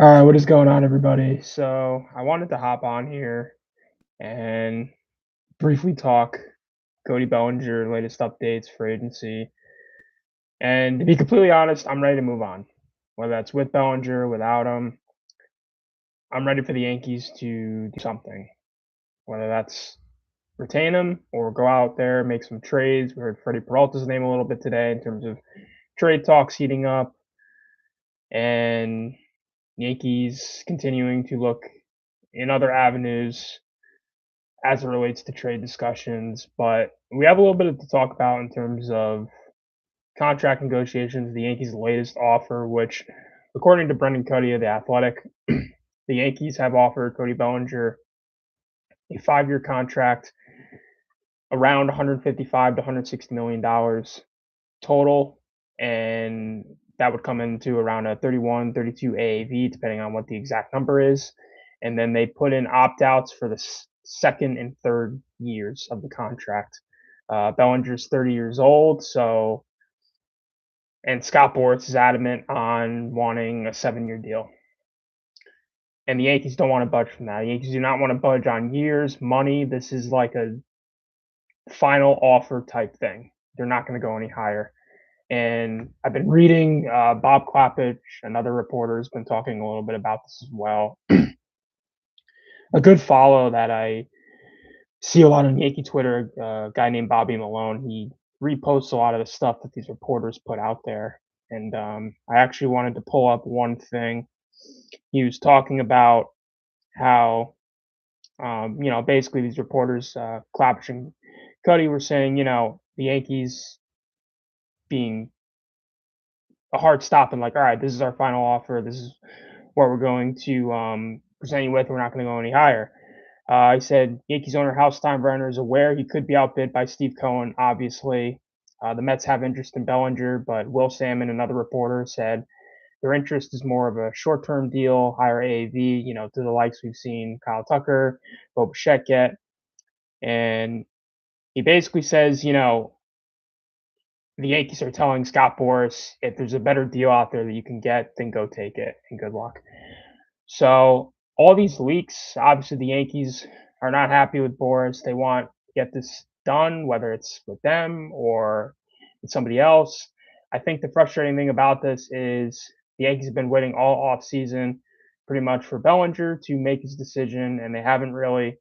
All right, what is going on, everybody? So I wanted to hop on here and briefly talk Cody Bellinger latest updates for agency. And to be completely honest, I'm ready to move on. Whether that's with Bellinger, without him, I'm ready for the Yankees to do something. Whether that's retain him or go out there, make some trades. We heard Freddie Peralta's name a little bit today in terms of trade talks heating up, and Yankees continuing to look in other avenues as it relates to trade discussions. But we have a little bit to talk about in terms of contract negotiations, the Yankees' latest offer, which, according to Brendan Cuddy of The Athletic, the Yankees have offered Cody Bellinger a 5-year contract around 155 to 160 million dollars total, and that would come into around a 31, 32 AAV, depending on what the exact number is. And then they put in opt outs for the second and third years of the contract. Bellinger's 30 years old, so, and Scott Boras is adamant on wanting a 7-year deal. And the Yankees don't want to budge from that. The Yankees do not want to budge on years, money. This is like a final offer type thing. They're not going to go any higher. And I've been reading Bob Klappich, another reporter, has been talking a little bit about this as well. A good follow that I see a lot on Yankee Twitter, a guy named Bobby Malone. He reposts a lot of the stuff that these reporters put out there. And I actually wanted to pull up one thing. He was talking about how, basically these reporters, Klappich and Cuddy, were saying, the Yankees being a hard stop and like, all right, this is our final offer. This is what we're going to present you with. We're not going to go any higher. He said Yankees owner Hal Steinbrenner is aware he could be outbid by Steve Cohen. Obviously, the Mets have interest in Bellinger, but Will Salmon, another reporter, said their interest is more of a short-term deal, higher AAV. To the likes we've seen Kyle Tucker, Bo Bichette get, and he basically says, the Yankees are telling Scott Boras, if there's a better deal out there that you can get, then go take it and good luck. So all these leaks, obviously the Yankees are not happy with Boras. They want to get this done, whether it's with them or with somebody else. I think the frustrating thing about this is the Yankees have been waiting all off season pretty much for Bellinger to make his decision, and they haven't really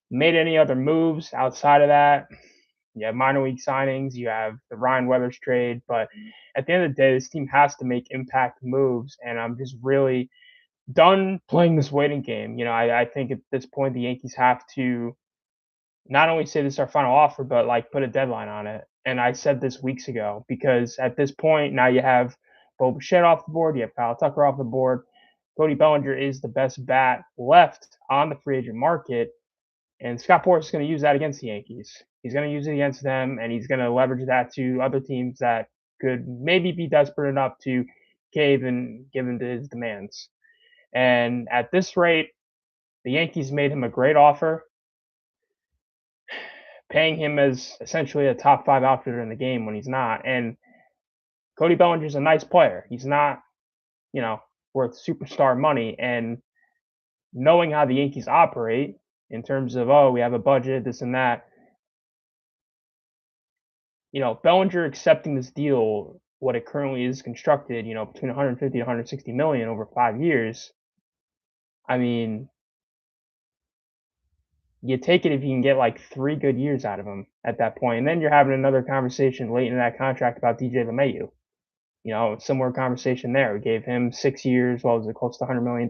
made any other moves outside of that. You have minor league signings, you have the Ryan Weathers trade, but at the end of the day, this team has to make impact moves, and I'm just really done playing this waiting game. I think at this point the Yankees have to not only say this is our final offer, but like put a deadline on it. And I said this weeks ago because at this point now you have Bo Bichette off the board, you have Kyle Tucker off the board. Cody Bellinger is the best bat left on the free agent market, and Scott Boras is going to use that against the Yankees. He's going to use it against them, and he's going to leverage that to other teams that could maybe be desperate enough to cave and give in to his demands. And at this rate, the Yankees made him a great offer, paying him as essentially a top 5 outfielder in the game when he's not. And Cody Bellinger's a nice player. He's not, you know, worth superstar money. And knowing how the Yankees operate in terms of, oh, we have a budget, this and that, Bellinger accepting this deal, what it currently is constructed, between 150 to 160 million over 5 years. I mean, you take it if you can get like 3 good years out of him at that point, and then you're having another conversation late in that contract about DJ LeMahieu. Similar conversation there. We gave him 6 years, what was it, close to $100 million,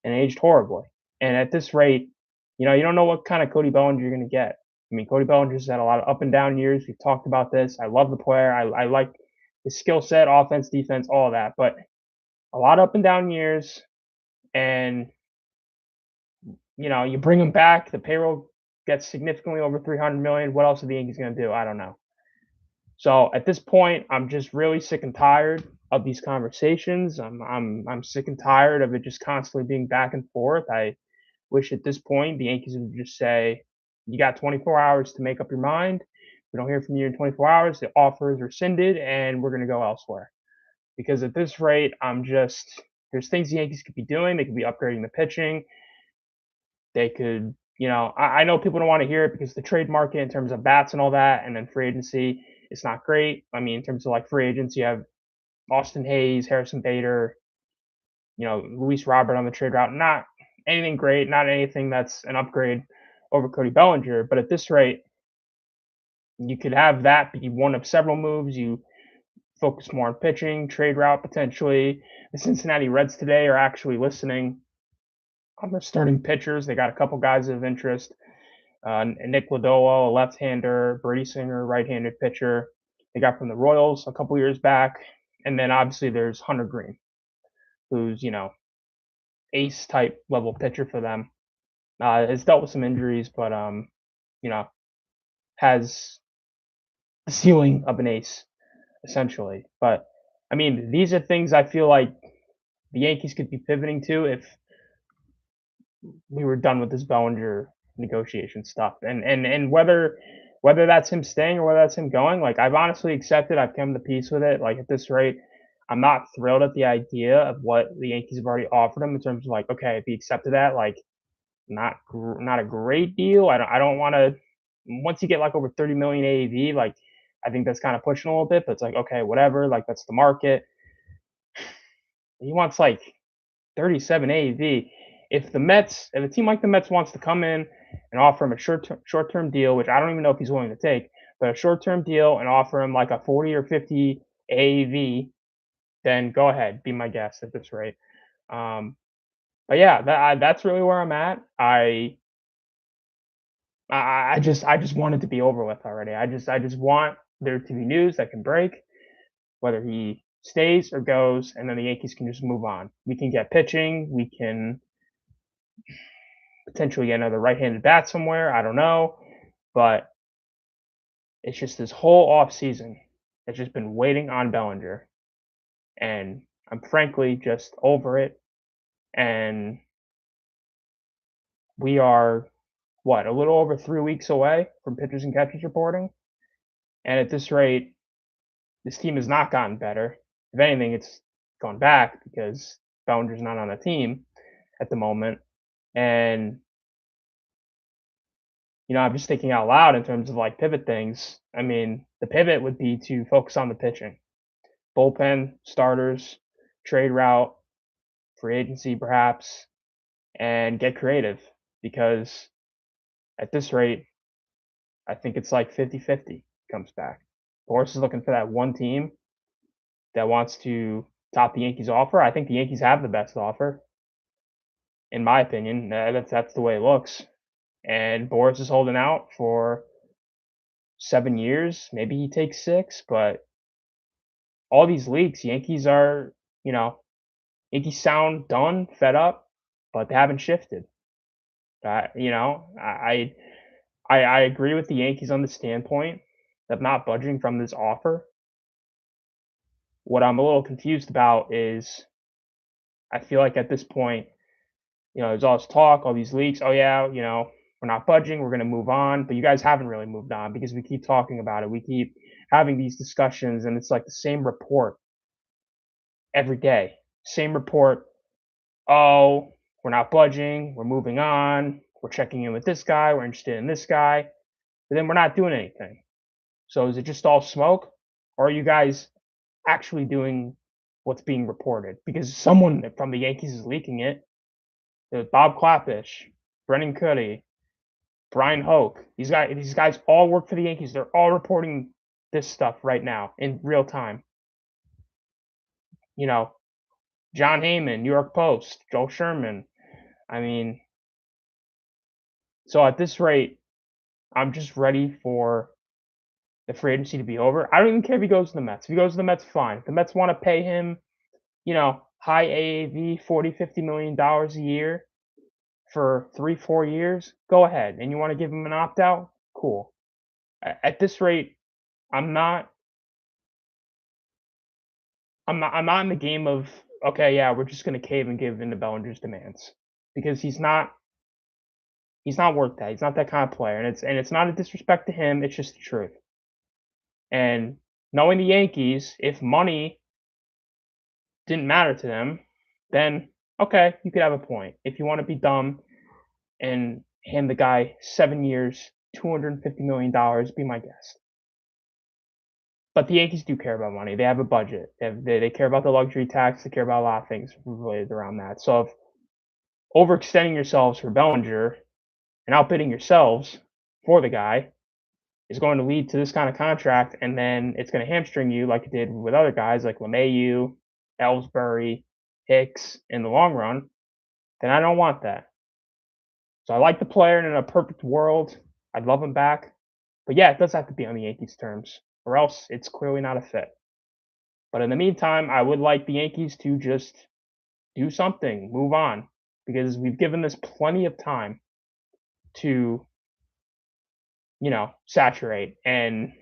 and aged horribly. And at this rate, you don't know what kind of Cody Bellinger you're going to get. I mean, Cody Bellinger's had a lot of up and down years. We've talked about this. I love the player. I like his skill set, offense, defense, all of that. But a lot of up and down years, and you bring him back, the payroll gets significantly over 300 million. What else are the Yankees going to do? I don't know. So at this point, I'm just really sick and tired of these conversations. I'm sick and tired of it just constantly being back and forth. I wish at this point the Yankees would just say, "You got 24 hours to make up your mind. If we don't hear from you in 24 hours, the offer is rescinded, and we're going to go elsewhere." Because at this rate, I'm just There's things the Yankees could be doing. They could be upgrading the pitching. They could, I know people don't want to hear it because the trade market in terms of bats and all that, and then free agency, it's not great. I mean, in terms of like free agents, you have Austin Hayes, Harrison Bader, Luis Robert on the trade route. Not anything great, not anything that's an upgrade over Cody Bellinger. But at this rate, you could have that be one of several moves. You focus more on pitching, trade route potentially. The Cincinnati Reds today are actually listening on their starting pitchers. They got a couple guys of interest. Nick Lodolo, a left-hander, Brady Singer, right-handed pitcher. They got from the Royals a couple years back. And then obviously there's Hunter Green, who's, ace type level pitcher for them. Has dealt with some injuries, but has the ceiling of an ace essentially. But I mean, these are things I feel like the Yankees could be pivoting to if we were done with this Bellinger negotiation stuff. And whether that's him staying or whether that's him going, like I've honestly accepted, I've come to peace with it. Like at this rate, I'm not thrilled at the idea of what the Yankees have already offered him in terms of like, okay, if he accepted that, like not a great deal. I don't want to. Once you get like over 30 million AAV, like I think that's kind of pushing a little bit. But it's like okay, whatever. Like that's the market. He wants like 37 AAV. If a team like the Mets wants to come in and offer him a short-term deal, which I don't even know if he's willing to take, but a short-term deal and offer him like a 40 or 50 AAV, then go ahead, be my guest at this rate. But yeah, that's really where I'm at. I just want it to be over with already. I just want there to be news that can break, whether he stays or goes, and then the Yankees can just move on. We can get pitching. We can potentially get another right-handed bat somewhere. I don't know, but it's just this whole off season has just been waiting on Bellinger, and I'm frankly just over it. And we are a little over 3 weeks away from pitchers and catchers reporting, and at this rate, this team has not gotten better. If anything, it's gone back because Bellinger's not on the team at the moment, and I'm just thinking out loud in terms of like pivot things. I mean, the pivot would be to focus on the pitching, bullpen, starters, trade route, free agency perhaps, and get creative because at this rate, I think it's like 50-50 comes back. Boris is looking for that one team that wants to top the Yankees offer. I think the Yankees have the best offer, in my opinion. That's the way it looks. And Boris is holding out for 7 years. Maybe he takes 6, but all these leaks, you know, Yankees sound done, fed up, but they haven't shifted. I agree with the Yankees on the standpoint of not budging from this offer. What I'm a little confused about is I feel like at this point, there's all this talk, all these leaks. Oh yeah, we're not budging. We're going to move on, but you guys haven't really moved on because we keep talking about it. We keep having these discussions, and it's like the same report every day. Same report. Oh, we're not budging. We're moving on. We're checking in with this guy. We're interested in this guy, but then we're not doing anything. So is it just all smoke, or are you guys actually doing what's being reported? Because someone from the Yankees is leaking it. There's Bob Klapisch, Brennan Cuddy, Brian Hoke. These guys all work for the Yankees. They're all reporting this stuff right now in real time. John Heyman, New York Post, Joel Sherman. I mean, so at this rate, I'm just ready for the free agency to be over. I don't even care if he goes to the Mets. If he goes to the Mets, fine. If the Mets want to pay him, high AAV, $40-50 million a year for 3-4 years, go ahead. And you want to give him an opt out? Cool. At this rate, I'm not in the game of okay, yeah, we're just gonna cave and give in to Bellinger's demands because he's not worth that. He's not that kind of player, and it's not a disrespect to him. It's just the truth. And knowing the Yankees, if money didn't matter to them, then okay, you could have a point. If you want to be dumb and hand the guy 7 years, $250 million, be my guest. But the Yankees do care about money. They have a budget. They care about the luxury tax. They care about a lot of things related around that. So if overextending yourselves for Bellinger and outbidding yourselves for the guy is going to lead to this kind of contract, and then it's going to hamstring you like it did with other guys like LeMahieu, Ellsbury, Hicks in the long run, then I don't want that. So I like the player, and in a perfect world, I'd love him back. But yeah, it does have to be on the Yankees' terms, or else it's clearly not a fit. But in the meantime, I would like the Yankees to just do something, move on, because we've given this plenty of time to, saturate and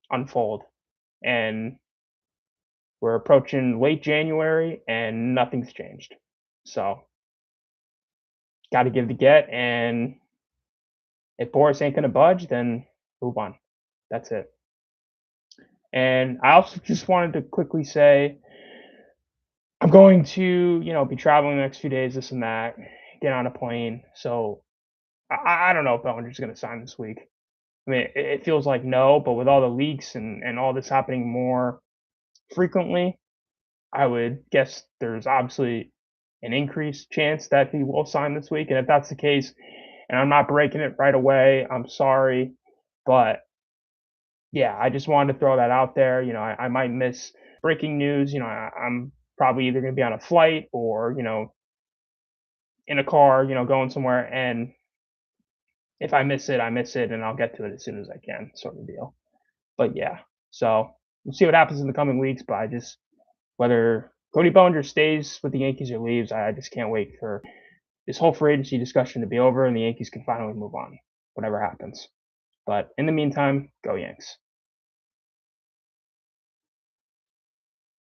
unfold. And we're approaching late January and nothing's changed. So, got to give the get. And if Boris ain't going to budge, then move on. That's it. And I also just wanted to quickly say I'm going to, be traveling the next few days, this and that, get on a plane. So I don't know if Bellinger's going to sign this week. I mean, it feels like no, but with all the leaks and all this happening more frequently, I would guess there's obviously an increased chance that he will sign this week. And if that's the case, and I'm not breaking it right away, I'm sorry. But yeah, I just wanted to throw that out there. I might miss breaking news. I'm probably either going to be on a flight or, in a car, going somewhere. And if I miss it, I miss it, and I'll get to it as soon as I can, sort of deal. But yeah, so we'll see what happens in the coming weeks. But I just, whether Cody Bellinger stays with the Yankees or leaves, I just can't wait for this whole free agency discussion to be over and the Yankees can finally move on, whatever happens. But in the meantime, go Yanks.